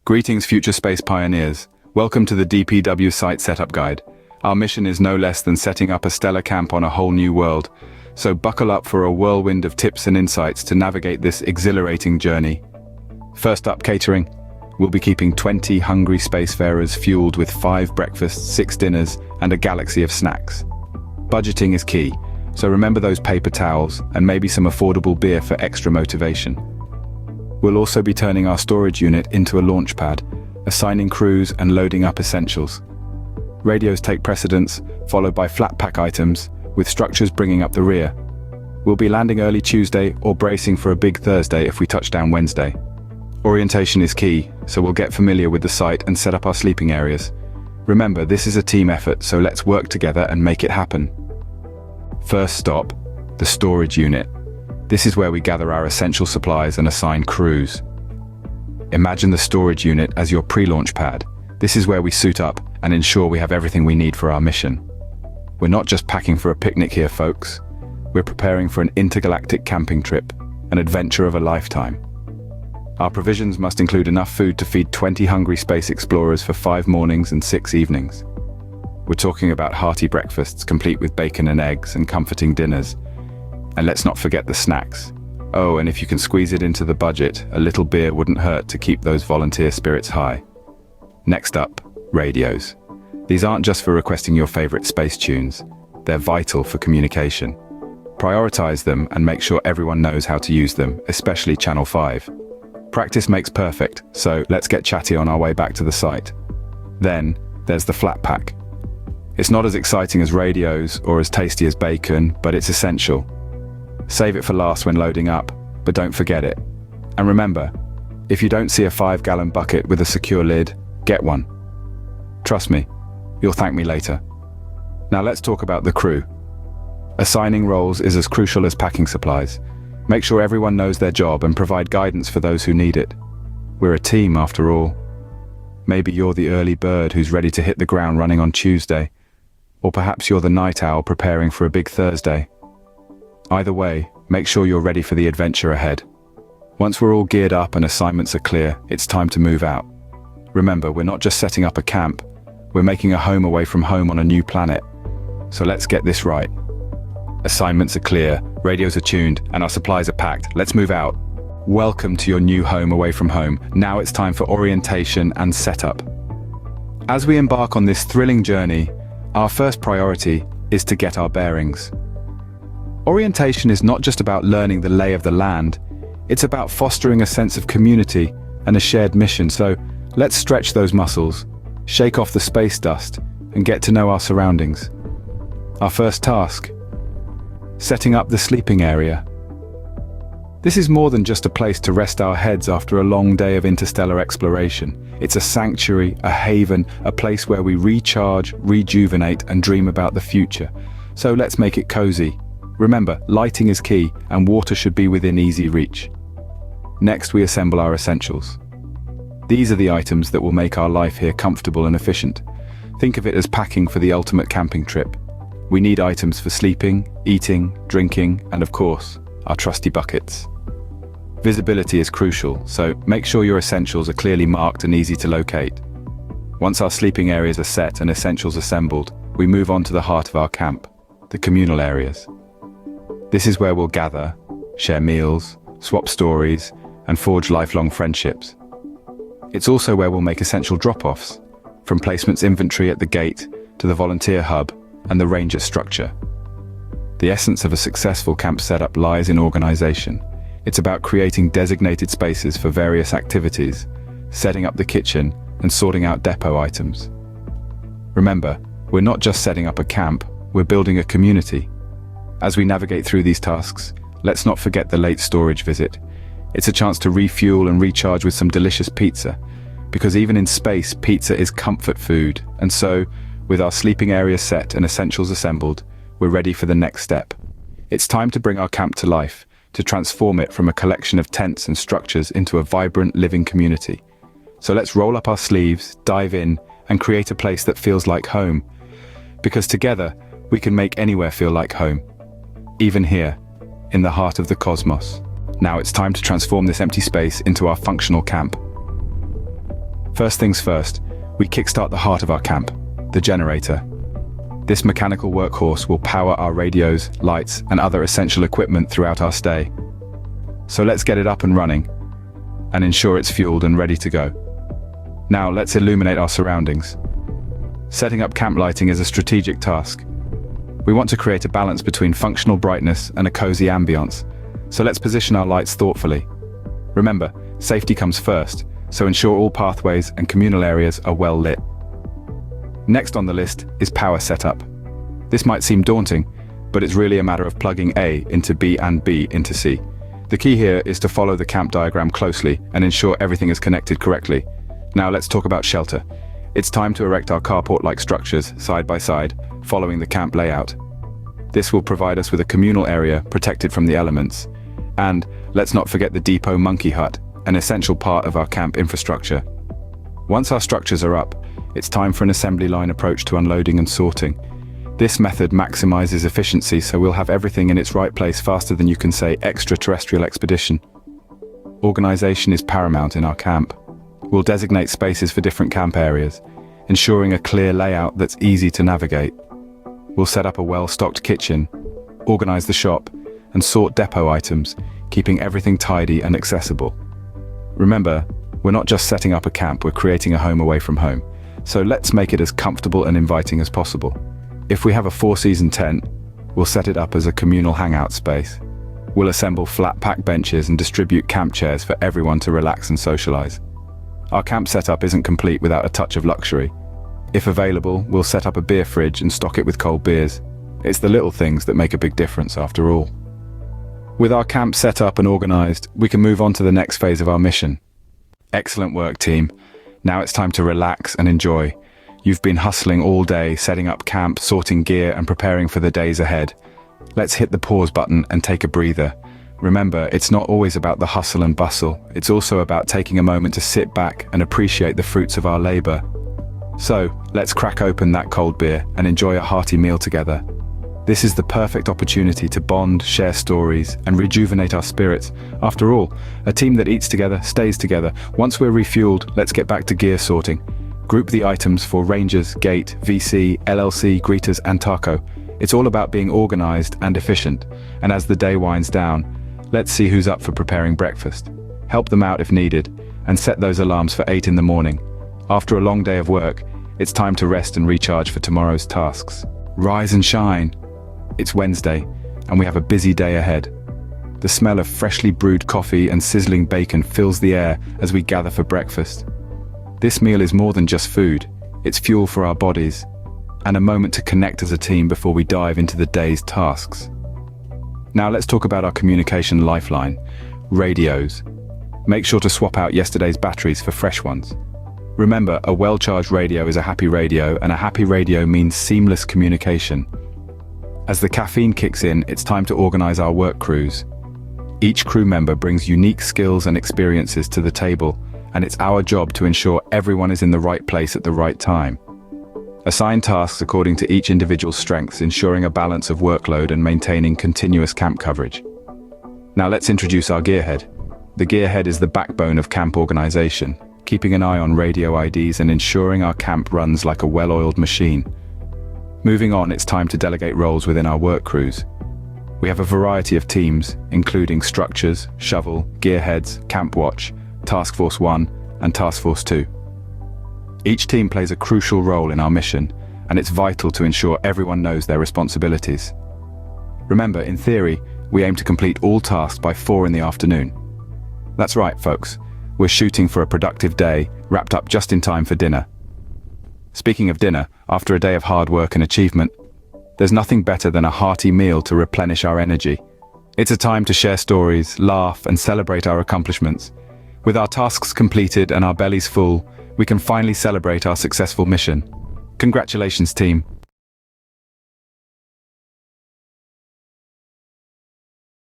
Greetings, future space pioneers. Welcome to the DPW Site Setup Guide. Our mission is no less than setting up a stellar camp on a whole new world. So buckle up for a whirlwind of tips and insights to navigate this exhilarating journey. First up, catering. We'll be keeping 20 hungry spacefarers fueled with 5 breakfasts, 6 dinners, and a galaxy of snacks. Budgeting is key, so remember those paper towels and maybe some affordable beer for extra motivation. We'll also be turning our storage unit into a launch pad, assigning crews and loading up essentials. Radios take precedence, followed by flat pack items, with structures bringing up the rear. We'll be landing early Tuesday or bracing for a big Thursday if we touch down Wednesday. Orientation is key, so we'll get familiar with the site and set up our sleeping areas. Remember, this is a team effort, so let's work together and make it happen. First stop, the storage unit. This is where we gather our essential supplies and assign crews. Imagine the storage unit as your pre-launch pad. This is where we suit up and ensure we have everything we need for our mission. We're not just packing for a picnic here, folks. We're preparing for an intergalactic camping trip, an adventure of a lifetime. Our provisions must include enough food to feed 20 hungry space explorers for 5 mornings and 6 evenings. We're talking about hearty breakfasts complete with bacon and eggs and comforting dinners. And let's not forget the snacks. Oh, and if you can squeeze it into the budget, a little beer wouldn't hurt to keep those volunteer spirits high. Next up, radios. These aren't just for requesting your favorite space tunes. They're vital for communication. Prioritize them and make sure everyone knows how to use them, especially Channel 5. Practice makes perfect, so let's get chatty on our way back to the site. Then, there's the flat pack. It's not as exciting as radios or as tasty as bacon, but it's essential. Save it for last when loading up, but don't forget it. And remember, if you don't see a 5-gallon bucket with a secure lid, get one. Trust me, you'll thank me later. Now let's talk about the crew. Assigning roles is as crucial as packing supplies. Make sure everyone knows their job and provide guidance for those who need it. We're a team after all. Maybe you're the early bird who's ready to hit the ground running on Tuesday, or perhaps you're the night owl preparing for a big Thursday. Either way, make sure you're ready for the adventure ahead. Once we're all geared up and assignments are clear, it's time to move out. Remember, we're not just setting up a camp, we're making a home away from home on a new planet. So let's get this right. Assignments are clear, radios are tuned, and our supplies are packed. Let's move out. Welcome to your new home away from home. Now it's time for orientation and setup. As we embark on this thrilling journey, our first priority is to get our bearings. Orientation is not just about learning the lay of the land, it's about fostering a sense of community and a shared mission. So let's stretch those muscles, shake off the space dust, and get to know our surroundings. Our first task: setting up the sleeping area. This is more than just a place to rest our heads after a long day of interstellar exploration. It's a sanctuary, a haven, a place where we recharge, rejuvenate, and dream about the future. So let's make it cozy. Remember, lighting is key, and water should be within easy reach. Next, we assemble our essentials. These are the items that will make our life here comfortable and efficient. Think of it as packing for the ultimate camping trip. We need items for sleeping, eating, drinking, and of course, our trusty buckets. Visibility is crucial, so make sure your essentials are clearly marked and easy to locate. Once our sleeping areas are set and essentials assembled, we move on to the heart of our camp, the communal areas. This is where we'll gather, share meals, swap stories, and forge lifelong friendships. It's also where we'll make essential drop-offs, from placements inventory at the gate to the volunteer hub and the ranger structure. The essence of a successful camp setup lies in organization. It's about creating designated spaces for various activities, setting up the kitchen, and sorting out depot items. Remember, we're not just setting up a camp, we're building a community. As we navigate through these tasks, let's not forget the late storage visit. It's a chance to refuel and recharge with some delicious pizza, because even in space, pizza is comfort food. And so, with our sleeping area set and essentials assembled, we're ready for the next step. It's time to bring our camp to life, to transform it from a collection of tents and structures into a vibrant, living community. So let's roll up our sleeves, dive in, and create a place that feels like home. Because together, we can make anywhere feel like home. Even here, in the heart of the cosmos. Now it's time to transform this empty space into our functional camp. First things first, we kickstart the heart of our camp, the generator. This mechanical workhorse will power our radios, lights, and other essential equipment throughout our stay. So let's get it up and running, and ensure it's fueled and ready to go. Now let's illuminate our surroundings. Setting up camp lighting is a strategic task. We want to create a balance between functional brightness and a cozy ambience, so let's position our lights thoughtfully. Remember, safety comes first, so ensure all pathways and communal areas are well lit. Next on the list is power setup. This might seem daunting, but it's really a matter of plugging A into B and B into C. The key here is to follow the camp diagram closely and ensure everything is connected correctly. Now let's talk about shelter. It's time to erect our carport-like structures side by side, following the camp layout. This will provide us with a communal area protected from the elements. And let's not forget the depot monkey hut, an essential part of our camp infrastructure. Once our structures are up, it's time for an assembly line approach to unloading and sorting. This method maximizes efficiency, so we'll have everything in its right place faster than you can say extraterrestrial expedition. Organization is paramount in our camp. We'll designate spaces for different camp areas, ensuring a clear layout that's easy to navigate. We'll set up a well-stocked kitchen, organize the shop, and sort depot items, keeping everything tidy and accessible. Remember, we're not just setting up a camp, we're creating a home away from home. So let's make it as comfortable and inviting as possible. If we have a 4-season tent, we'll set it up as a communal hangout space. We'll assemble flat-pack benches and distribute camp chairs for everyone to relax and socialize. Our camp setup isn't complete without a touch of luxury. If available, we'll set up a beer fridge and stock it with cold beers. It's the little things that make a big difference after all. With our camp set up and organized, we can move on to the next phase of our mission. Excellent work, team. Now it's time to relax and enjoy. You've been hustling all day, setting up camp, sorting gear, and preparing for the days ahead. Let's hit the pause button and take a breather. Remember, it's not always about the hustle and bustle. It's also about taking a moment to sit back and appreciate the fruits of our labor. So, let's crack open that cold beer and enjoy a hearty meal together. This is the perfect opportunity to bond, share stories, and rejuvenate our spirits. After all, a team that eats together stays together. Once we're refueled, let's get back to gear sorting. Group the items for Rangers, Gate, VC, LLC, Greeters, and Taco. It's all about being organized and efficient. And as the day winds down, let's see who's up for preparing breakfast. Help them out if needed, and set those alarms for 8 in the morning. After a long day of work, it's time to rest and recharge for tomorrow's tasks. Rise and shine. It's Wednesday, and we have a busy day ahead. The smell of freshly brewed coffee and sizzling bacon fills the air as we gather for breakfast. This meal is more than just food, it's fuel for our bodies, and a moment to connect as a team before we dive into the day's tasks. Now let's talk about our communication lifeline, radios. Make sure to swap out yesterday's batteries for fresh ones. Remember, a well-charged radio is a happy radio, and a happy radio means seamless communication. As the caffeine kicks in, it's time to organize our work crews. Each crew member brings unique skills and experiences to the table, and it's our job to ensure everyone is in the right place at the right time. Assign tasks according to each individual's strengths, ensuring a balance of workload and maintaining continuous camp coverage. Now let's introduce our gearhead. The gearhead is the backbone of camp organization, keeping an eye on radio IDs and ensuring our camp runs like a well-oiled machine. Moving on, it's time to delegate roles within our work crews. We have a variety of teams, including structures, shovel, gearheads, camp watch, Task Force 1, and Task Force 2. Each team plays a crucial role in our mission, and it's vital to ensure everyone knows their responsibilities. Remember, in theory, we aim to complete all tasks by 4 in the afternoon. That's right, folks. We're shooting for a productive day, wrapped up just in time for dinner. Speaking of dinner, after a day of hard work and achievement, there's nothing better than a hearty meal to replenish our energy. It's a time to share stories, laugh, and celebrate our accomplishments. With our tasks completed and our bellies full, we can finally celebrate our successful mission. Congratulations, team.